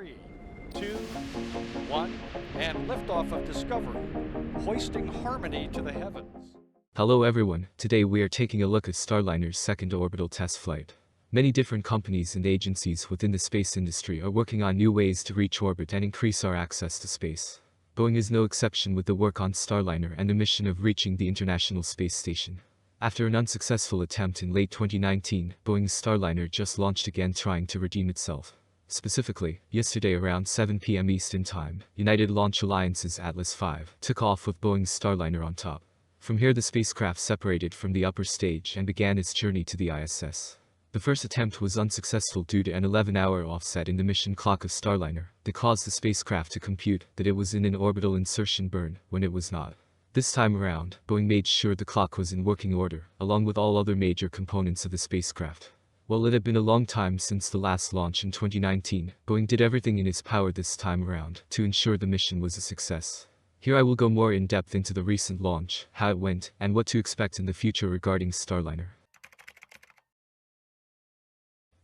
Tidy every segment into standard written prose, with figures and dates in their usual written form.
3, 2, 1, and liftoff of Discovery, hoisting harmony to the heavens. Hello everyone, today we are taking a look at Starliner's second orbital test flight. Many different companies and agencies within the space industry are working on new ways to reach orbit and increase our access to space. Boeing is no exception with the work on Starliner and the mission of reaching the International Space Station. After an unsuccessful attempt in late 2019, Boeing's Starliner just launched again trying to redeem itself. Specifically, yesterday around 7 p.m. Eastern Time, United Launch Alliance's Atlas V took off with Boeing's Starliner on top. From here the spacecraft separated from the upper stage and began its journey to the ISS. The first attempt was unsuccessful due to an 11-hour offset in the mission clock of Starliner that caused the spacecraft to compute that it was in an orbital insertion burn when it was not. This time around, Boeing made sure the clock was in working order, along with all other major components of the spacecraft. While it had been a long time since the last launch in 2019, Boeing did everything in its power this time around to ensure the mission was a success. Here I will go more in depth into the recent launch, how it went, and what to expect in the future regarding Starliner.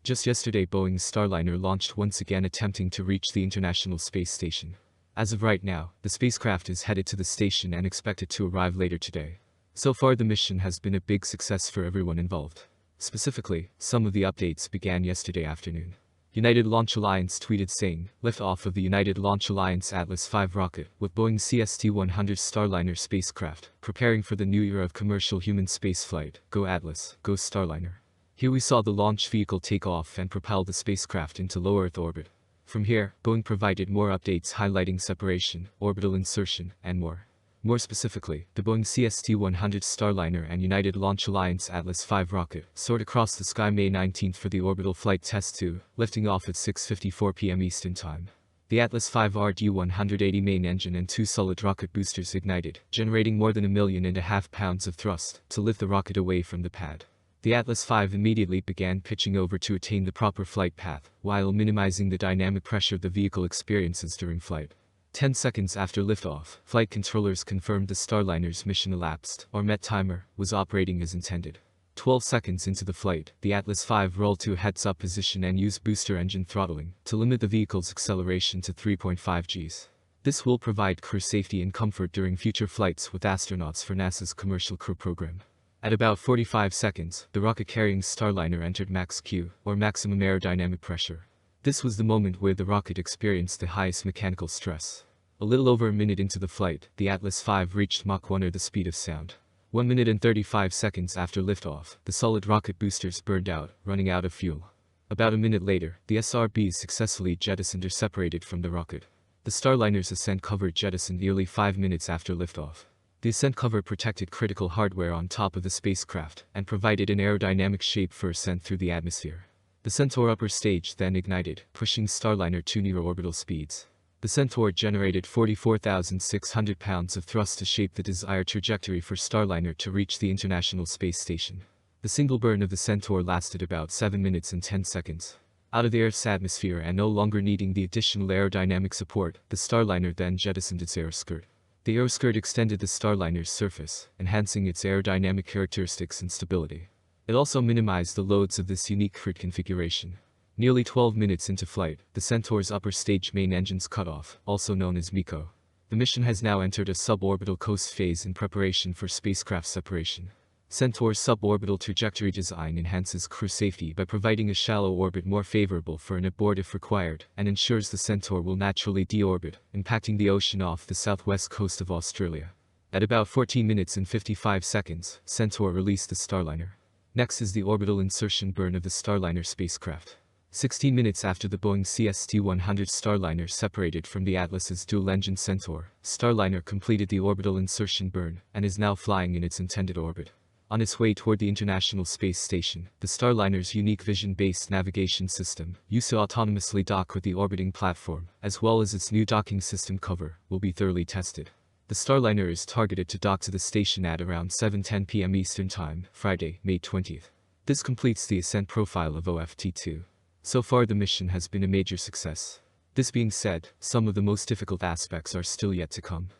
Just yesterday Boeing's Starliner launched once again attempting to reach the International Space Station. As of right now, the spacecraft is headed to the station and expected to arrive later today. So far the mission has been a big success for everyone involved. Specifically, some of the updates began yesterday afternoon. United Launch Alliance tweeted saying, "Liftoff of the United Launch Alliance Atlas V rocket with Boeing CST-100 Starliner spacecraft, preparing for the new era of commercial human spaceflight. Go Atlas, go Starliner." Here we saw the launch vehicle take off and propel the spacecraft into low Earth orbit. From here, Boeing provided more updates highlighting separation, orbital insertion, and more. More specifically, the Boeing CST-100 Starliner and United Launch Alliance Atlas V rocket soared across the sky May 19 for the Orbital Flight Test 2, lifting off at 6:54 p.m. Eastern Time. The Atlas V RD-180 main engine and two solid rocket boosters ignited, generating more than 1.5 million pounds of thrust to lift the rocket away from the pad. The Atlas V immediately began pitching over to attain the proper flight path, while minimizing the dynamic pressure the vehicle experiences during flight. 10 seconds after liftoff, flight controllers confirmed the Starliner's mission elapsed, or MET timer, was operating as intended. 12 seconds into the flight, the Atlas V rolled to a heads-up position and used booster engine throttling to limit the vehicle's acceleration to 3.5 Gs. This will provide crew safety and comfort during future flights with astronauts for NASA's Commercial Crew Program. At about 45 seconds, the rocket-carrying Starliner entered Max Q, or maximum aerodynamic pressure. This was the moment where the rocket experienced the highest mechanical stress. A little over a minute into the flight, the Atlas V reached Mach 1 or the speed of sound. 1 minute and 35 seconds after liftoff, the solid rocket boosters burned out, running out of fuel. About a minute later, the SRBs successfully jettisoned or separated from the rocket. The Starliner's ascent cover jettisoned nearly 5 minutes after liftoff. The ascent cover protected critical hardware on top of the spacecraft and provided an aerodynamic shape for ascent through the atmosphere. The Centaur upper stage then ignited, pushing Starliner to near orbital speeds. The Centaur generated 44,600 pounds of thrust to shape the desired trajectory for Starliner to reach the International Space Station. The single burn of the Centaur lasted about 7 minutes and 10 seconds. Out of the Earth's atmosphere and no longer needing the additional aerodynamic support, the Starliner then jettisoned its aeroskirt. The aeroskirt extended the Starliner's surface, enhancing its aerodynamic characteristics and stability. It also minimized the loads of this unique crude configuration. Nearly 12 minutes into flight, the Centaur's upper stage main engines cut off, also known as MECO. The mission has now entered a suborbital coast phase in preparation for spacecraft separation. Centaur's suborbital trajectory design enhances crew safety by providing a shallow orbit more favorable for an abort if required, and ensures the Centaur will naturally deorbit, impacting the ocean off the southwest coast of Australia. At about 14 minutes and 55 seconds, Centaur released the Starliner. Next is the orbital insertion burn of the Starliner spacecraft. 16 minutes after the Boeing CST-100 Starliner separated from the Atlas's dual-engine Centaur, Starliner completed the orbital insertion burn and is now flying in its intended orbit. On its way toward the International Space Station, the Starliner's unique vision-based navigation system, used to autonomously dock with the orbiting platform, as well as its new docking system cover, will be thoroughly tested. The Starliner is targeted to dock to the station at around 7:10 p.m. Eastern Time, Friday, May 20th. This completes the ascent profile of OFT-2. So far the mission has been a major success. This being said, some of the most difficult aspects are still yet to come.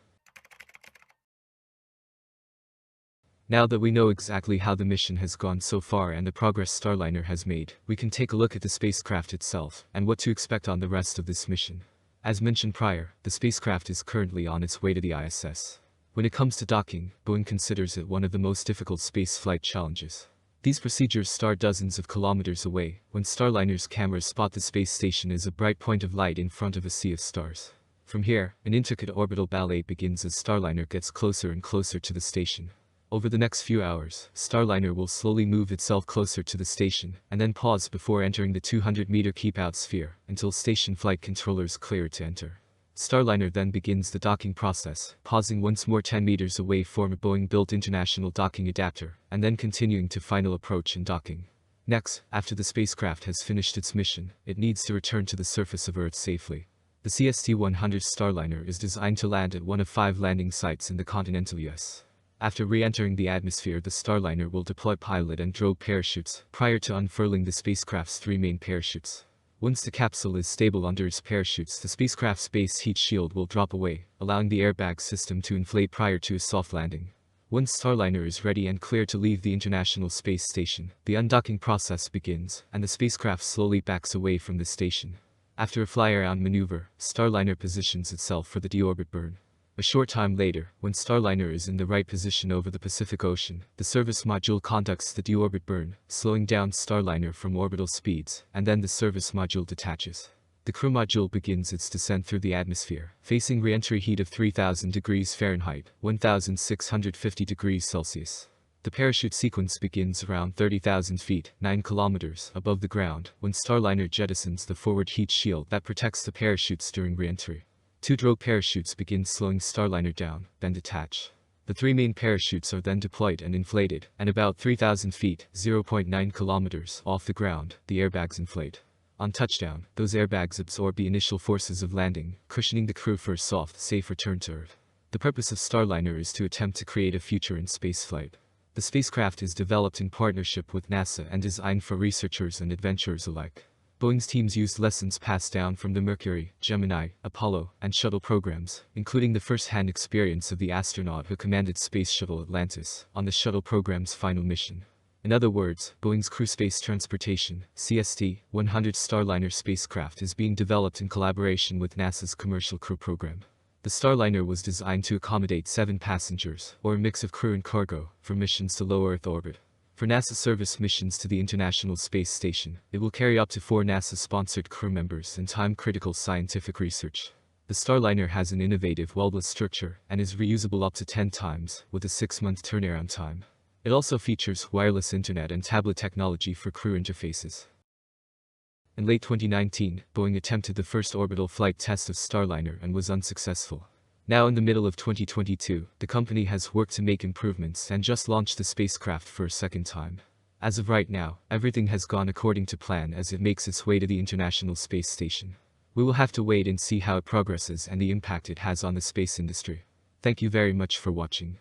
Now that we know exactly how the mission has gone so far and the progress Starliner has made, we can take a look at the spacecraft itself and what to expect on the rest of this mission. As mentioned prior, the spacecraft is currently on its way to the ISS. When it comes to docking, Boeing considers it one of the most difficult spaceflight challenges. These procedures start dozens of kilometers away, when Starliner's cameras spot the space station as a bright point of light in front of a sea of stars. From here, an intricate orbital ballet begins as Starliner gets closer and closer to the station. Over the next few hours, Starliner will slowly move itself closer to the station, and then pause before entering the 200-meter keep-out sphere, until station flight controllers clear it to enter. Starliner then begins the docking process, pausing once more 10 meters away from a Boeing-built International Docking Adapter, and then continuing to final approach and docking. Next, after the spacecraft has finished its mission, it needs to return to the surface of Earth safely. The CST-100 Starliner is designed to land at one of 5 landing sites in the continental US. After re-entering the atmosphere, the Starliner will deploy pilot and drogue parachutes, prior to unfurling the spacecraft's 3 main parachutes. Once the capsule is stable under its parachutes, the spacecraft's base heat shield will drop away, allowing the airbag system to inflate prior to a soft landing. Once Starliner is ready and clear to leave the International Space Station, the undocking process begins, and the spacecraft slowly backs away from the station. After a fly-around maneuver, Starliner positions itself for the deorbit burn. A short time later, when Starliner is in the right position over the Pacific Ocean, the service module conducts the deorbit burn, slowing down Starliner from orbital speeds, and then the service module detaches. The crew module begins its descent through the atmosphere, facing re-entry heat of 3000 degrees Fahrenheit, 1650 degrees Celsius. The parachute sequence begins around 30,000 feet, 9 kilometers, above the ground, when Starliner jettisons the forward heat shield that protects the parachutes during re-entry. 2 drogue parachutes begin slowing Starliner down, then detach. The 3 main parachutes are then deployed and inflated, and about 3,000 feet, 0.9 kilometers, off the ground, the airbags inflate. On touchdown, those airbags absorb the initial forces of landing, cushioning the crew for a soft, safe return to Earth. The purpose of Starliner is to attempt to create a future in spaceflight. The spacecraft is developed in partnership with NASA and designed for researchers and adventurers alike. Boeing's teams used lessons passed down from the Mercury, Gemini, Apollo, and Shuttle programs, including the first-hand experience of the astronaut who commanded Space Shuttle Atlantis on the Shuttle program's final mission. In other words, Boeing's Crew Space Transportation, CST-100 Starliner spacecraft is being developed in collaboration with NASA's Commercial Crew Program. The Starliner was designed to accommodate 7 passengers, or a mix of crew and cargo, for missions to low Earth orbit. For NASA service missions to the International Space Station, it will carry up to 4 NASA-sponsored crew members and time-critical scientific research. The Starliner has an innovative weldless structure and is reusable up to 10 times, with a 6-month turnaround time. It also features wireless internet and tablet technology for crew interfaces. In late 2019, Boeing attempted the first orbital flight test of Starliner and was unsuccessful. Now in the middle of 2022, the company has worked to make improvements and just launched the spacecraft for a second time. As of right now, everything has gone according to plan as it makes its way to the International Space Station. We will have to wait and see how it progresses and the impact it has on the space industry. Thank you very much for watching.